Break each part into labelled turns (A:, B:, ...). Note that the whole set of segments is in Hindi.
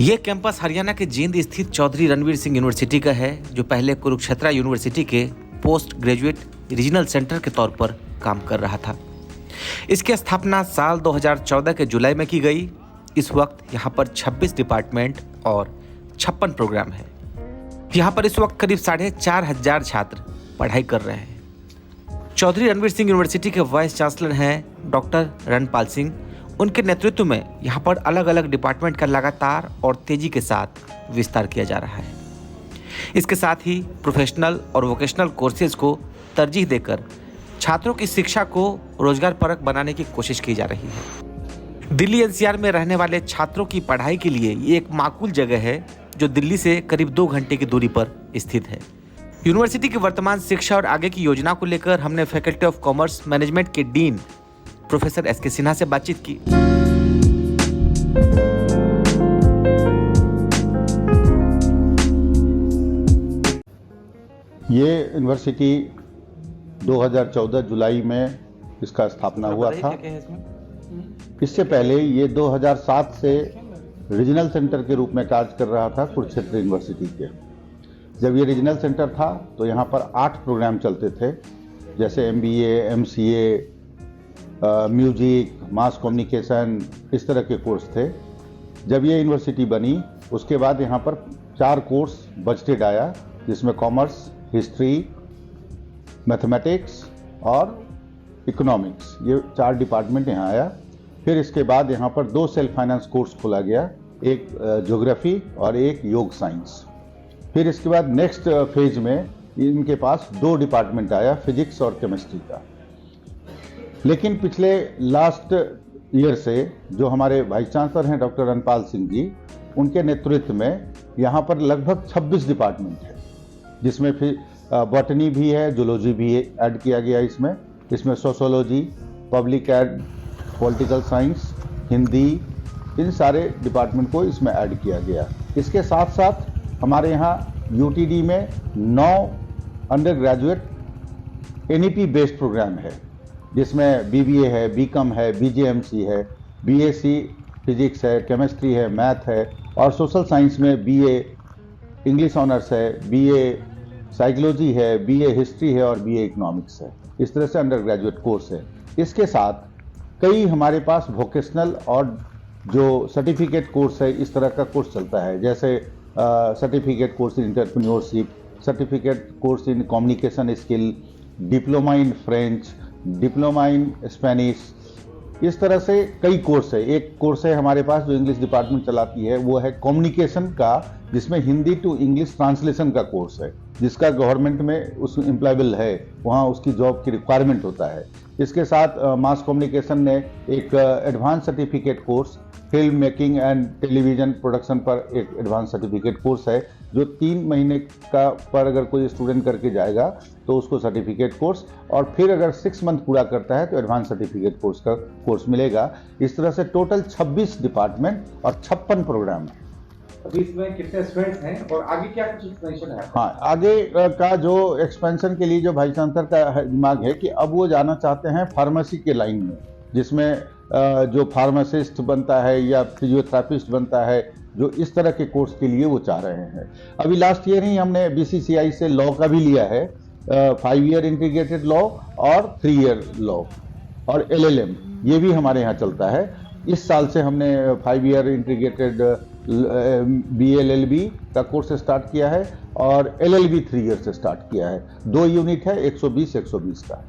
A: ये कैंपस हरियाणा के जींद स्थित चौधरी रणवीर सिंह यूनिवर्सिटी का है, जो पहले कुरुक्षेत्र यूनिवर्सिटी के पोस्ट ग्रेजुएट रीजनल सेंटर के तौर पर काम कर रहा था। इसकी स्थापना साल 2014 के जुलाई में की गई। इस वक्त यहाँ पर 26 डिपार्टमेंट और 56 प्रोग्राम है। यहाँ पर इस वक्त करीब 4,500 छात्र पढ़ाई कर रहे हैं। चौधरी रणवीर सिंह यूनिवर्सिटी के वाइस चांसलर हैं डॉक्टर रणपाल सिंह। उनके नेतृत्व में यहाँ पर अलग अलग डिपार्टमेंट का लगातार और तेजी के साथ विस्तार किया जा रहा है। इसके साथ ही प्रोफेशनल और वोकेशनल कोर्सेज को तरजीह देकर छात्रों की शिक्षा को रोजगारपरक बनाने की कोशिश की जा रही है। दिल्ली एनसीआर में रहने वाले छात्रों की पढ़ाई के लिए ये एक माकूल जगह है, जो दिल्ली से करीब 2 घंटे की दूरी पर स्थित है। यूनिवर्सिटी की वर्तमान शिक्षा और आगे की योजना को लेकर हमने फैकल्टी ऑफ कॉमर्स मैनेजमेंट के डीन प्रोफेसर एसके सिन्हा से बातचीत की।
B: ये यूनिवर्सिटी 2014 जुलाई में इसका स्थापना हुआ था। इससे पहले ये 2007 से रीजनल सेंटर के रूप में कार्य कर रहा था कुरुक्षेत्र यूनिवर्सिटी के। जब ये रीजनल सेंटर था तो यहाँ पर 8 प्रोग्राम चलते थे, जैसे MBA, MCA, music, mass communication, इस तरह के कोर्स थे। जब ये यूनिवर्सिटी बनी उसके बाद यहाँ पर 4 कोर्स बजटेड आया, जिसमें कॉमर्स, हिस्ट्री, मैथमेटिक्स और इकोनॉमिक्स, ये 4 डिपार्टमेंट यहाँ आया। फिर इसके बाद यहाँ पर 2 सेल्फ फाइनेंस कोर्स खोला गया, एक ज्योग्राफी और एक योग साइंस। फिर इसके बाद नेक्स्ट फेज में इनके पास 2 डिपार्टमेंट आया, फिजिक्स और केमिस्ट्री का। लेकिन पिछले लास्ट ईयर से जो हमारे वाइस चांसलर हैं डॉक्टर रणपाल सिंह जी, उनके नेतृत्व में यहाँ पर लगभग 26 डिपार्टमेंट है, जिसमें फिर बॉटनी भी है, जूलॉजी भी ऐड किया गया इसमें sociology, public ad, political science, Hindi, इन सारे डिपार्टमेंट को इसमें ऐड किया गया। इसके साथ साथ हमारे यहाँ UTD में 9 undergraduate NEP based programme है, जिसमें BBA है, BCom है, BJMC है, BSc फिजिक्स है, केमिस्ट्री है, मैथ है, और सोशल साइंस में BA इंग्लिश ऑनर्स है, BA साइकोलॉजी है, BA हिस्ट्री है और BA इकोनॉमिक्स है। इस तरह से अंडर ग्रेजुएट कोर्स है। इसके साथ कई हमारे पास वोकेशनल और जो सर्टिफिकेट कोर्स है, इस तरह का कोर्स चलता है, जैसे certificate course in entrepreneurship, certificate course in communication skill, diploma in French, diploma in Spanish, इस तरह से कई कोर्स है। एक कोर्स है हमारे पास जो इंग्लिश डिपार्टमेंट चलाती है, वो है कम्युनिकेशन का, जिसमें हिंदी टू इंग्लिश ट्रांसलेशन का कोर्स है, जिसका गवर्नमेंट में उस एम्प्लॉयबल है, वहाँ उसकी जॉब की रिक्वायरमेंट होता है। इसके साथ मास कम्युनिकेशन ने एक advance certificate course, film making and television production पर एक एडवांस सर्टिफिकेट कोर्स है, जो 3 महीने का पर अगर कोई स्टूडेंट करके जाएगा तो उसको सर्टिफिकेट कोर्स, और फिर अगर 6 मंथ पूरा करता है तो एडवांस सर्टिफिकेट कोर्स का कोर्स मिलेगा। इस तरह से टोटल 26 डिपार्टमेंट और 56 प्रोग्राम है।
C: अभी इसमें कितने स्टूडेंट्स हैं और आगे क्या कुछ एक्सपेंशन है?
B: हाँ, आगे का जो एक्सपेंशन के लिए जो वाइस चांसलर का दिमाग है कि अब वो जाना चाहते हैं फार्मेसी के लाइन में, जिसमें जो फार्मासिस्ट बनता है या फिजियोथेरेपिस्ट बनता है, जो इस तरह के कोर्स के लिए वो चाह रहे हैं। अभी लास्ट ईयर ही हमने BCCI से लॉ का भी लिया है, 5 ईयर इंटीग्रेटेड लॉ और 3 ईयर लॉ, और LLM ये भी हमारे यहाँ चलता है। इस साल से हमने 5 ईयर इंटीग्रेटेड BLLB का कोर्स स्टार्ट किया है और LLB 3 ईयर से स्टार्ट किया है। 2 यूनिट है, 120 का।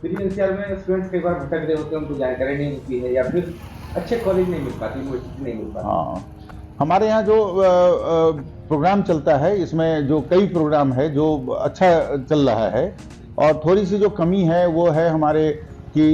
C: फिर एनसीआर में स्टूडेंट्स कई बार भटक रहे होते हैं, उनको जानकारी नहीं मिलती है या फिर अच्छे कॉलेज नहीं मिल पाती, यूनिवर्सिटी नहीं मिल पाती।
B: हाँ, हमारे यहाँ जो प्रोग्राम चलता है, इसमें जो कई प्रोग्राम है जो अच्छा चल रहा है, और थोड़ी सी जो कमी है वो है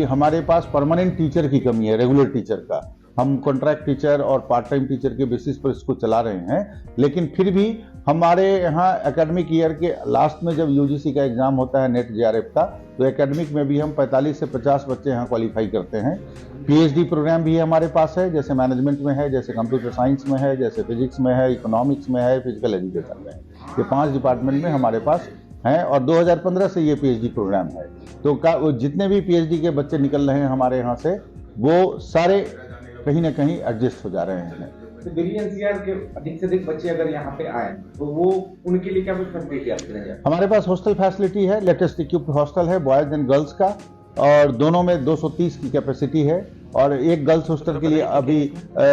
B: हमारे पास परमानेंट टीचर की कमी है, रेगुलर टीचर का। हम कॉन्ट्रैक्ट टीचर और पार्ट टाइम टीचर के बेसिस पर इसको चला रहे हैं, लेकिन फिर भी हमारे यहाँ एकेडमिक ईयर के लास्ट में जब UGC का एग्जाम होता है नेट JRF का, तो एकेडमिक में भी हम 45 से 50 बच्चे यहाँ क्वालिफाई करते हैं। PhD प्रोग्राम भी हमारे पास है, जैसे मैनेजमेंट में है, जैसे कंप्यूटर साइंस में है, जैसे फिजिक्स में है, इकोनॉमिक्स में है, फिजिकल एजुकेशन में है। ये 5 डिपार्टमेंट में हमारे पास हैं, और 2015 से ये PhD प्रोग्राम है। तो जितने भी PhD के बच्चे निकल रहे हैं हमारे यहाँ से, वो सारे कहीं ना कहीं एडजस्ट हो जा रहे हैं।
C: तो दिल्ली एनसीआर के अधिक से अधिक बच्चे अगर यहाँ पे आए तो वो उनके लिए क्या कुछ फैसिलिटी आपके नजर?
B: हमारे पास हॉस्टल फैसिलिटी है, लेटेस्ट इक्विप्ड हॉस्टल है बॉयज एंड गर्ल्स का, और दोनों में 230 की कैपेसिटी है। और एक गर्ल्स हॉस्टल के लिए अभी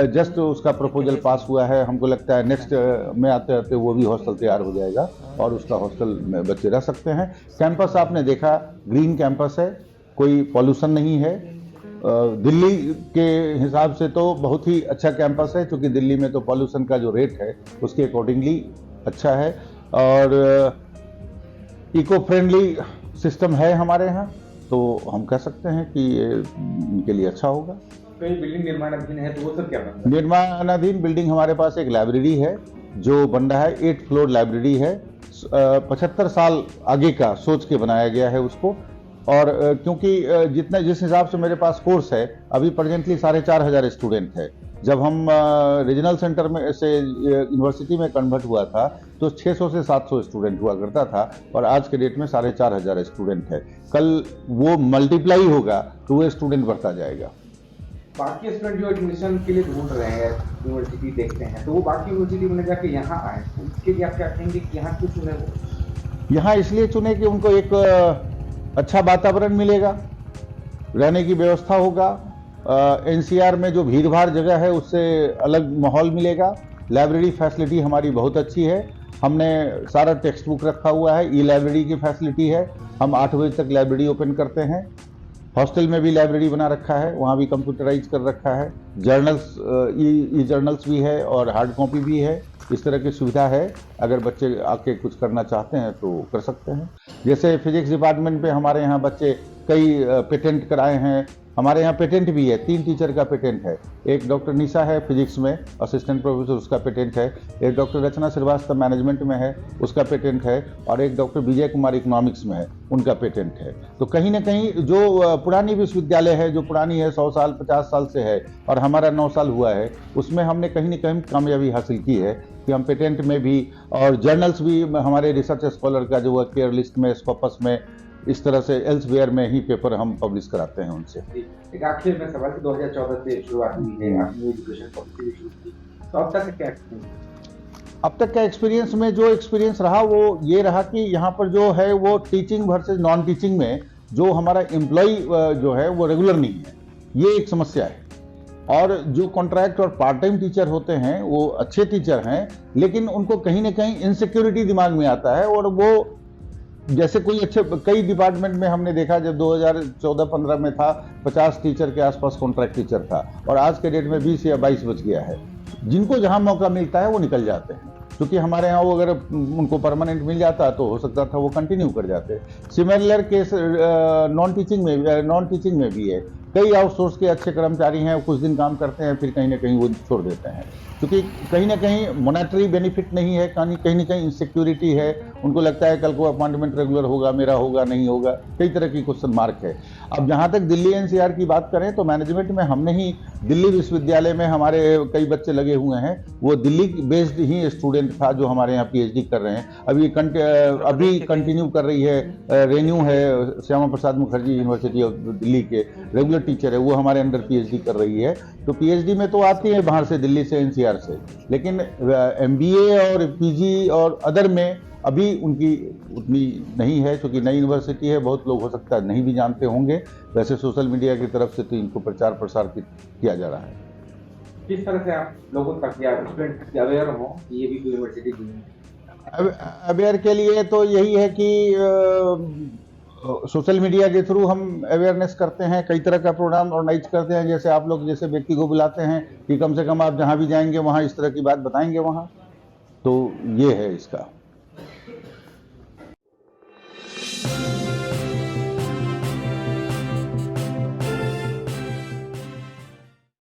B: जस्ट उसका प्रपोजल पास हुआ है। हमको लगता है नेक्स्ट में आते आते वो भी हॉस्टल तैयार हो जाएगा और उसका हॉस्टल में बच्चे रह सकते हैं। कैंपस आपने देखा, ग्रीन कैंपस है, कोई पॉल्यूशन नहीं है। दिल्ली के हिसाब से तो बहुत ही अच्छा कैंपस है, क्योंकि दिल्ली में तो पॉल्यूशन का जो रेट है उसके अकॉर्डिंगली अच्छा है, और इको फ्रेंडली सिस्टम है हमारे यहाँ, तो हम कह सकते हैं कि ये इनके लिए अच्छा होगा।
C: तो ये बिल्डिंग निर्माणाधीन है, तो वो सब क्या बन रहा है?
B: निर्माणाधीन बिल्डिंग हमारे पास एक लाइब्रेरी है जो बन रहा है, 8 फ्लोर लाइब्रेरी है। 75 साल आगे का सोच के बनाया गया है उसको। और क्योंकि जिस हिसाब से मेरे पास कोर्स है, अभी प्रेजेंटली 4,500 स्टूडेंट है। जब हम रीजनल सेंटर में से यूनिवर्सिटी में कन्वर्ट हुआ था तो 600 से 700 स्टूडेंट हुआ करता था, और आज के डेट में 4,500 स्टूडेंट है। कल वो मल्टीप्लाई होगा तो वो स्टूडेंट बढ़ता जाएगा।
C: बाकी स्टूडेंट जो एडमिशन के लिए ढूंढ रहे हैं, यूनिवर्सिटी देखते हैं, तो वो बाकी यूनिवर्सिटी में जाके यहाँ आए, तो उसके लिए आप क्या कहेंगे कि यहाँ क्यों चुने वो?
B: यहाँ इसलिए चुने कि उनको एक अच्छा वातावरण मिलेगा, रहने की व्यवस्था होगा, एनसीआर में जो भीड़ भाड़ जगह है उससे अलग माहौल मिलेगा। लाइब्रेरी फैसिलिटी हमारी बहुत अच्छी है, हमने सारा टेक्स्ट बुक रखा हुआ है, ई लाइब्रेरी की फैसिलिटी है, हम 8 बजे तक लाइब्रेरी ओपन करते हैं। हॉस्टल में भी लाइब्रेरी बना रखा है, वहाँ भी कंप्यूटराइज कर रखा है। जर्नल्स, ई जर्नल्स भी है और हार्ड कॉपी भी है। इस तरह की सुविधा है, अगर बच्चे आके कुछ करना चाहते हैं तो कर सकते हैं। जैसे फिजिक्स डिपार्टमेंट पे हमारे यहाँ बच्चे कई पेटेंट कराए हैं। हमारे यहाँ पेटेंट भी है, 3 टीचर का पेटेंट है। एक डॉक्टर निशा है फिजिक्स में, असिस्टेंट प्रोफेसर, उसका पेटेंट है। एक डॉक्टर रचना श्रीवास्तव मैनेजमेंट में है, उसका पेटेंट है। और एक डॉक्टर विजय कुमार इकोनॉमिक्स में है, उनका पेटेंट है। तो कहीं ना कहीं जो पुरानी विश्वविद्यालय है, जो पुरानी है, 100 साल 50 साल से है, और हमारा 9 साल हुआ है, उसमें हमने कहीं ना कहीं कामयाबी हासिल की है कि हम पेटेंट में भी, और जर्नल्स भी हमारे रिसर्च स्कॉलर का जो केयर लिस्ट में, स्कॉपस में, इस तरह से एल्सवेयर में ही पेपर हम पब्लिश कराते हैं उनसे।
C: एक आखिर में सवाल कि 2014 से शुरुआत हुई है, आपने एजुकेशन पॉलिसी भी शुरू की, तो अब तक क्या एक्सपीरियंस? अब तक का एक्सपीरियंस में जो एक्सपीरियंस रहा वो ये रहा कि यहाँ पर जो है वो टीचिंग वर्सेस नॉन टीचिंग में जो हमारा एम्प्लॉय जो है वो रेगुलर नहीं है, ये एक समस्या है। और जो कॉन्ट्रैक्ट और पार्ट टाइम टीचर होते हैं वो अच्छे टीचर हैं, लेकिन उनको कहीं ना कहीं इनसिक्योरिटी दिमाग में आता है, और वो जैसे कोई अच्छे, कई डिपार्टमेंट में हमने देखा, जब 2014-15 में था 50 टीचर के आसपास कॉन्ट्रैक्ट टीचर था, और आज के डेट में 20 या 22 बच गया है। जिनको जहां मौका मिलता है वो निकल जाते हैं, क्योंकि हमारे यहाँ वो अगर उनको परमानेंट मिल जाता तो हो सकता था वो कंटिन्यू कर जाते। सिमिलर केस नॉन टीचिंग में भी है। कई आउटसोर्स के अच्छे कर्मचारी हैं, कुछ दिन काम करते हैं, फिर कहीं ना कहीं वो छोड़ देते हैं, क्योंकि कहीं ना कहीं मॉनेटरी बेनिफिट नहीं है, कहीं ना कहीं इनसिक्योरिटी है। उनको लगता है कल को अपॉइंटमेंट रेगुलर होगा, मेरा होगा, नहीं होगा, कई तरह की क्वेश्चन मार्क है। अब जहाँ तक दिल्ली एनसीआर की बात करें तो मैनेजमेंट में हमने ही दिल्ली विश्वविद्यालय में हमारे कई बच्चे लगे हुए हैं, वो दिल्ली बेस्ड ही स्टूडेंट था जो हमारे यहाँ पीएचडी कर रहे हैं। अभी कंटिन्यू कर रही है, रेन्यू है, श्यामा प्रसाद मुखर्जी यूनिवर्सिटी ऑफ दिल्ली के रेगुलर टीचर है, वो हमारे अंडर पीएचडी कर रही है। तो पीएचडी में तो आती है बाहर से, दिल्ली से, एनसीआर से, लेकिन एमबीए और पीजी और अदर में अभी उनकी उतनी नहीं है, क्योंकि नई यूनिवर्सिटी है। बहुत लोग हो सकता है नहीं भी जानते होंगे, वैसे सोशल मीडिया की तरफ से तो इनको प्रचार प्रसार किया जा रहा है। किस तरह से आप लोगों तक या स्टूडेंट अवेयर हो कि ये भी यूनिवर्सिटी है?
B: अवेयर के लिए तो यही है कि सोशल मीडिया के थ्रू हम अवेयरनेस करते हैं, कई तरह का प्रोग्राम ऑर्गेनाइज करते हैं। जैसे आप लोग जैसे व्यक्ति को बुलाते हैं कि कम से कम आप जहाँ भी जाएंगे वहाँ इस तरह की बात बताएंगे वहाँ, तो ये है इसका।